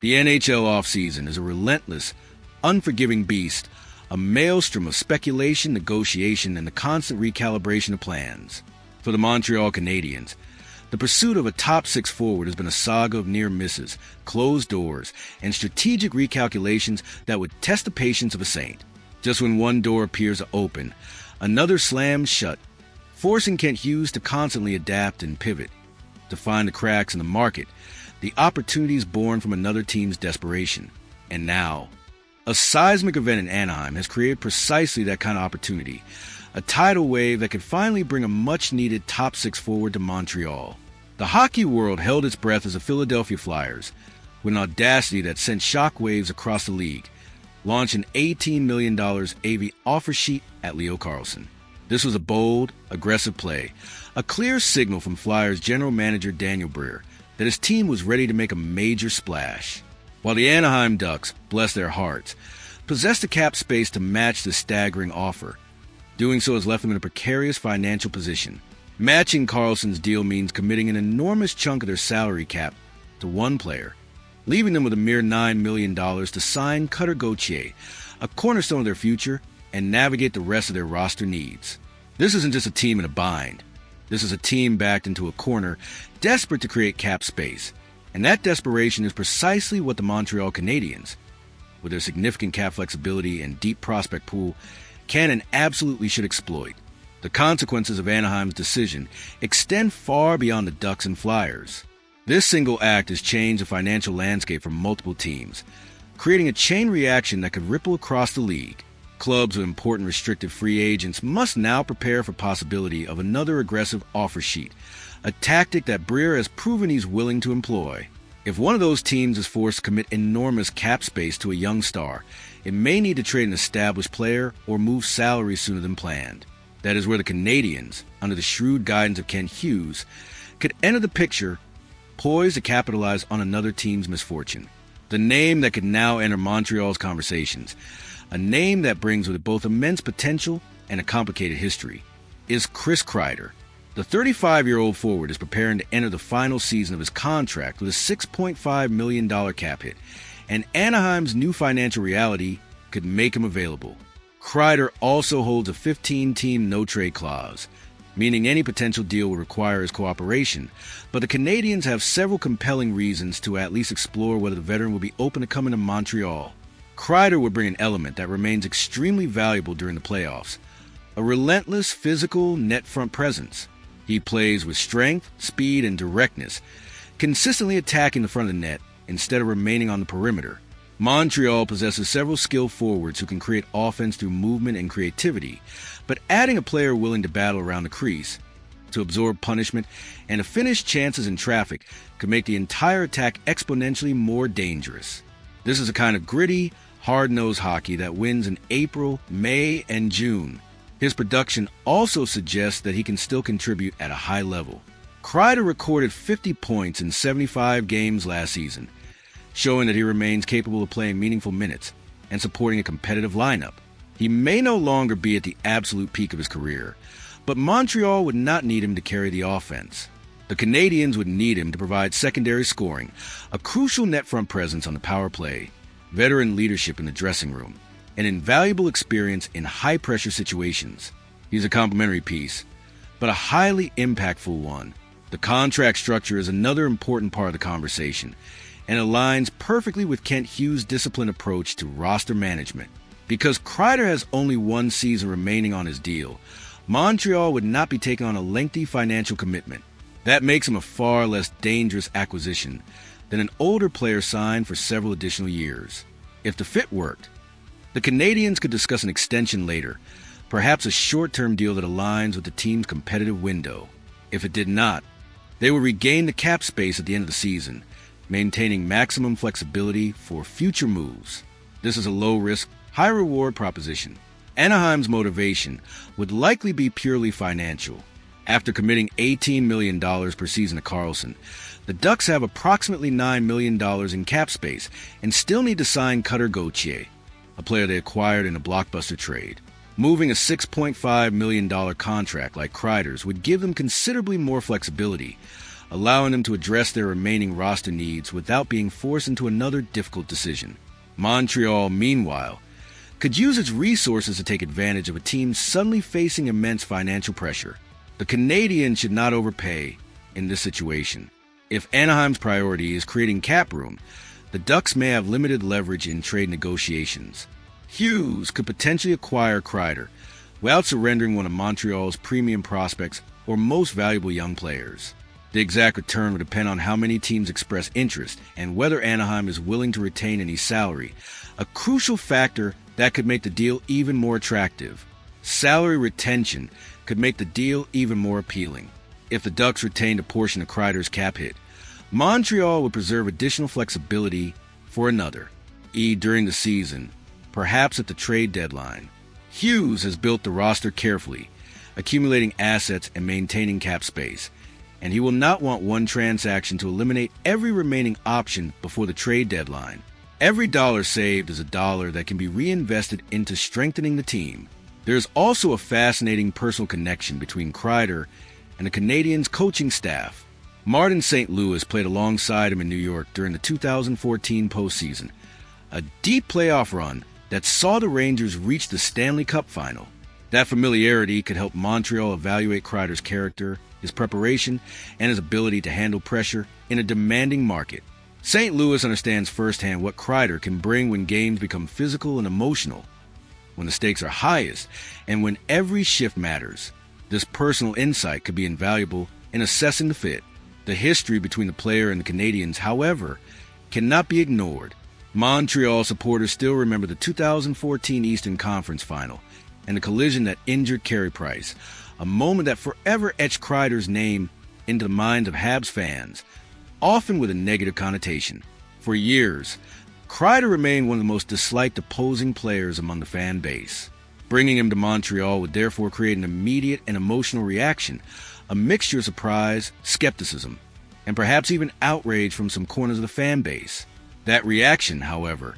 The NHL offseason is a relentless, unforgiving beast, a maelstrom of speculation, negotiation, and the constant recalibration of plans. For the Montreal Canadiens, the pursuit of a top six forward has been a saga of near misses, closed doors, and strategic recalculations that would test the patience of a saint. Just when one door appears to open, another slams shut, forcing Kent Hughes to constantly adapt and pivot. To find the cracks in the market, the opportunities born from another team's desperation. And now, a seismic event in Anaheim has created precisely that kind of opportunity, a tidal wave that could finally bring a much-needed top six forward to Montreal. The hockey world held its breath as the Philadelphia Flyers, with an audacity that sent shockwaves across the league, launched an $18 million AV offer sheet at Leo Carlsson. This was a bold, aggressive play, a clear signal from Flyers general manager Daniel Briere that his team was ready to make a major splash. While the Anaheim Ducks, bless their hearts, possessed the cap space to match the staggering offer. Doing so has left them in a precarious financial position. Matching Carlson's deal means committing an enormous chunk of their salary cap to one player, leaving them with a mere $9 million to sign Cutter Gauthier, a cornerstone of their future, and navigate the rest of their roster needs. This isn't just a team in a bind. This is a team backed into a corner, desperate to create cap space. And that desperation is precisely what the Montreal Canadiens, with their significant cap flexibility and deep prospect pool, can and absolutely should exploit. The consequences of Anaheim's decision extend far beyond the Ducks and Flyers. This single act has changed the financial landscape for multiple teams, creating a chain reaction that could ripple across the league. Clubs with important restricted free agents must now prepare for possibility of another aggressive offer sheet, a tactic that Briere has proven he's willing to employ. If one of those teams is forced to commit enormous cap space to a young star, it may need to trade an established player or move salary sooner than planned. That is where the Canadiens, under the shrewd guidance of Kent Hughes, could enter the picture, poised to capitalize on another team's misfortune. The name that could now enter Montreal's conversations, a name that brings with it both immense potential and a complicated history, is Chris Kreider. The 35-year-old forward is preparing to enter the final season of his contract with a $6.5 million cap hit, and Anaheim's new financial reality could make him available. Kreider also holds a 15-team no-trade clause, meaning any potential deal would require his cooperation, but the Canadiens have several compelling reasons to at least explore whether the veteran will be open to coming to Montreal. Kreider would bring an element that remains extremely valuable during the playoffs, a relentless physical net front presence. He plays with strength, speed, and directness, consistently attacking the front of the net instead of remaining on the perimeter. Montreal possesses several skilled forwards who can create offense through movement and creativity, but adding a player willing to battle around the crease, to absorb punishment, and to finish chances in traffic could make the entire attack exponentially more dangerous. This is a kind of gritty, hard-nosed hockey that wins in April, May, and June. His production also suggests that he can still contribute at a high level. Kreider recorded 50 points in 75 games last season, showing that he remains capable of playing meaningful minutes and supporting a competitive lineup. He may no longer be at the absolute peak of his career, but Montreal would not need him to carry the offense. The Canadiens would need him to provide secondary scoring, a crucial net front presence on the power play, veteran leadership in the dressing room, and invaluable experience in high-pressure situations. He's a complementary piece, but a highly impactful one. The contract structure is another important part of the conversation, and aligns perfectly with Kent Hughes' disciplined approach to roster management. Because Kreider has only one season remaining on his deal, Montreal would not be taking on a lengthy financial commitment. That makes him a far less dangerous acquisition than an older player signed for several additional years. If the fit worked, the Canadiens could discuss an extension later, perhaps a short-term deal that aligns with the team's competitive window. If it did not, they would regain the cap space at the end of the season, maintaining maximum flexibility for future moves. This is a low-risk, high-reward proposition. Anaheim's motivation would likely be purely financial. After committing $18 million per season to Carlsson, the Ducks have approximately $9 million in cap space and still need to sign Cutter Gauthier, a player they acquired in a blockbuster trade. Moving a $6.5 million contract like Kreider's would give them considerably more flexibility, allowing them to address their remaining roster needs without being forced into another difficult decision. Montreal, meanwhile, could use its resources to take advantage of a team suddenly facing immense financial pressure. The Canadiens should not overpay in this situation. If Anaheim's priority is creating cap room, the Ducks may have limited leverage in trade negotiations. Hughes could potentially acquire Kreider without surrendering one of Montreal's premium prospects or most valuable young players. The exact return would depend on how many teams express interest and whether Anaheim is willing to retain any salary, a crucial factor that could make the deal even more attractive. Salary retention could make the deal even more appealing. If the Ducks retained a portion of Kreider's cap hit, Montreal would preserve additional flexibility for another, during the season, perhaps at the trade deadline. Hughes has built the roster carefully, accumulating assets and maintaining cap space, and he will not want one transaction to eliminate every remaining option before the trade deadline. Every dollar saved is a dollar that can be reinvested into strengthening the team. There is also a fascinating personal connection between Kreider and the Canadiens' coaching staff. Martin St. Louis played alongside him in New York during the 2014 postseason, a deep playoff run that saw the Rangers reach the Stanley Cup final. That familiarity could help Montreal evaluate Kreider's character, his preparation, and his ability to handle pressure in a demanding market. St. Louis understands firsthand what Kreider can bring when games become physical and emotional, when the stakes are highest, and when every shift matters. This personal insight could be invaluable in assessing the fit. The history between the player and the Canadiens, however, cannot be ignored. Montreal supporters still remember the 2014 Eastern Conference Final and the collision that injured Carey Price, a moment that forever etched Kreider's name into the minds of Habs fans, often with a negative connotation. For years, Kreider remained one of the most disliked opposing players among the fan base. Bringing him to Montreal would therefore create an immediate and emotional reaction, a mixture of surprise, skepticism, and perhaps even outrage from some corners of the fan base. That reaction, however,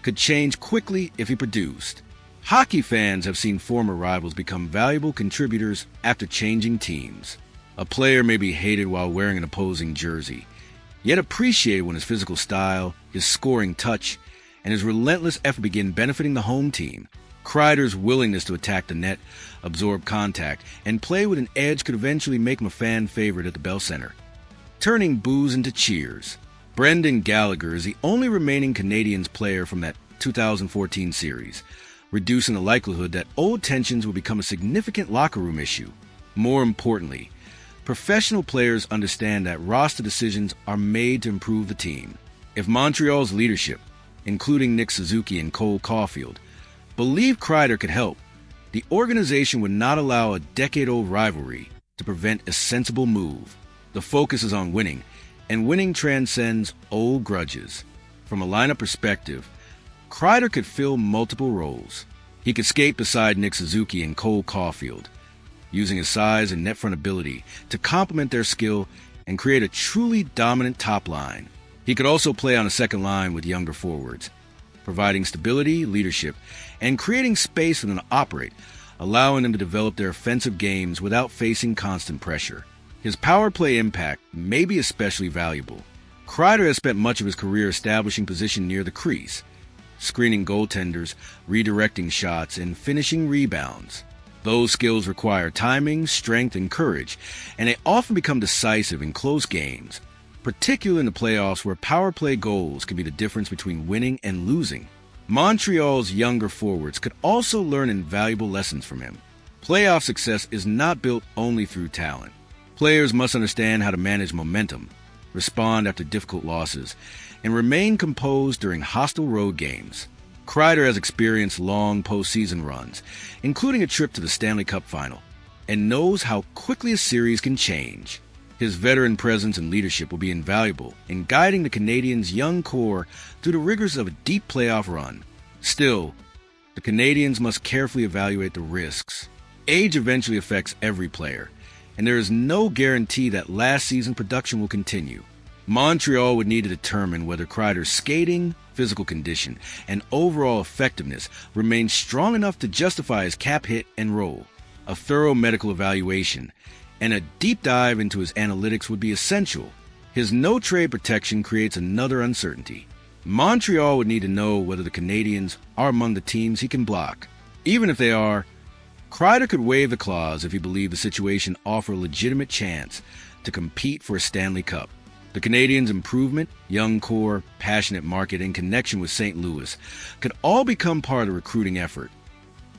could change quickly if he produced. Hockey fans have seen former rivals become valuable contributors after changing teams. A player may be hated while wearing an opposing jersey, yet appreciated when his physical style, his scoring touch, and his relentless effort begin benefiting the home team. Kreider's willingness to attack the net, absorb contact, and play with an edge could eventually make him a fan favorite at the Bell Center, turning boos into cheers. Brendan Gallagher is the only remaining Canadiens player from that 2014 series, reducing the likelihood that old tensions will become a significant locker room issue. More importantly, professional players understand that roster decisions are made to improve the team. If Montreal's leadership, including Nick Suzuki and Cole Caulfield, believed Kreider could help, the organization would not allow a decade-old rivalry to prevent a sensible move. The focus is on winning, and winning transcends old grudges. From a lineup perspective, Kreider could fill multiple roles. He could skate beside Nick Suzuki and Cole Caulfield, using his size and net front ability to complement their skill and create a truly dominant top line. He could also play on a second line with younger forwards, providing stability, leadership, and creating space for them to operate, allowing them to develop their offensive games without facing constant pressure. His power play impact may be especially valuable. Kreider has spent much of his career establishing position near the crease, screening goaltenders, redirecting shots, and finishing rebounds. Those skills require timing, strength, and courage, and they often become decisive in close games, particularly in the playoffs where power play goals can be the difference between winning and losing. Montreal's younger forwards could also learn invaluable lessons from him. Playoff success is not built only through talent. Players must understand how to manage momentum, respond after difficult losses, and remain composed during hostile road games. Kreider has experienced long postseason runs, including a trip to the Stanley Cup final, and knows how quickly a series can change. His veteran presence and leadership will be invaluable in guiding the Canadiens' young core through the rigors of a deep playoff run. Still, the Canadiens must carefully evaluate the risks. Age eventually affects every player, and there is no guarantee that last season's production will continue. Montreal would need to determine whether Kreider's skating, physical condition, and overall effectiveness remain strong enough to justify his cap hit and role. A thorough medical evaluation and a deep dive into his analytics would be essential. His no-trade protection creates another uncertainty. Montreal would need to know whether the Canadiens are among the teams he can block. Even if they are, Kreider could waive the clause if he believed the situation offered a legitimate chance to compete for a Stanley Cup. The Canadiens' improvement, young core, passionate market, and connection with St. Louis could all become part of the recruiting effort,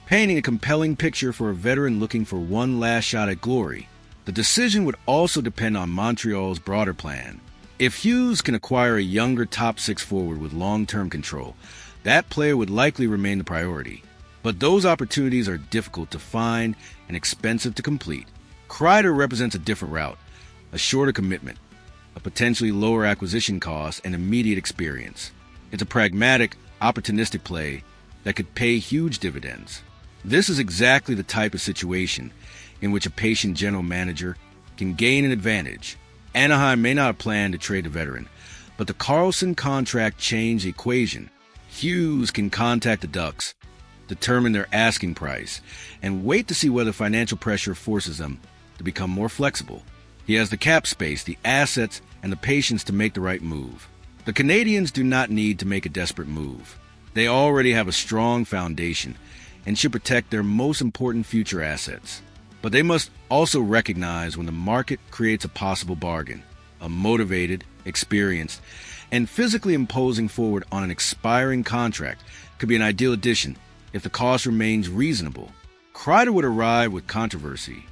painting a compelling picture for a veteran looking for one last shot at glory. The decision would also depend on Montreal's broader plan. If Hughes can acquire a younger top-six forward with long-term control, that player would likely remain the priority. But those opportunities are difficult to find and expensive to complete. Kreider represents a different route, a shorter commitment, a potentially lower acquisition cost, and immediate experience. It's a pragmatic, opportunistic play that could pay huge dividends. This is exactly the type of situation in which a patient general manager can gain an advantage. Anaheim may not have planned to trade the veteran, but the Karlsson contract changed the equation. Hughes can contact the Ducks, determine their asking price, and wait to see whether financial pressure forces them to become more flexible. He has the cap space, the assets, and the patience to make the right move. The Canadiens do not need to make a desperate move. They already have a strong foundation and should protect their most important future assets. But they must also recognize when the market creates a possible bargain. A motivated, experienced, and physically imposing forward on an expiring contract could be an ideal addition if the cost remains reasonable. Kreider would arrive with controversy,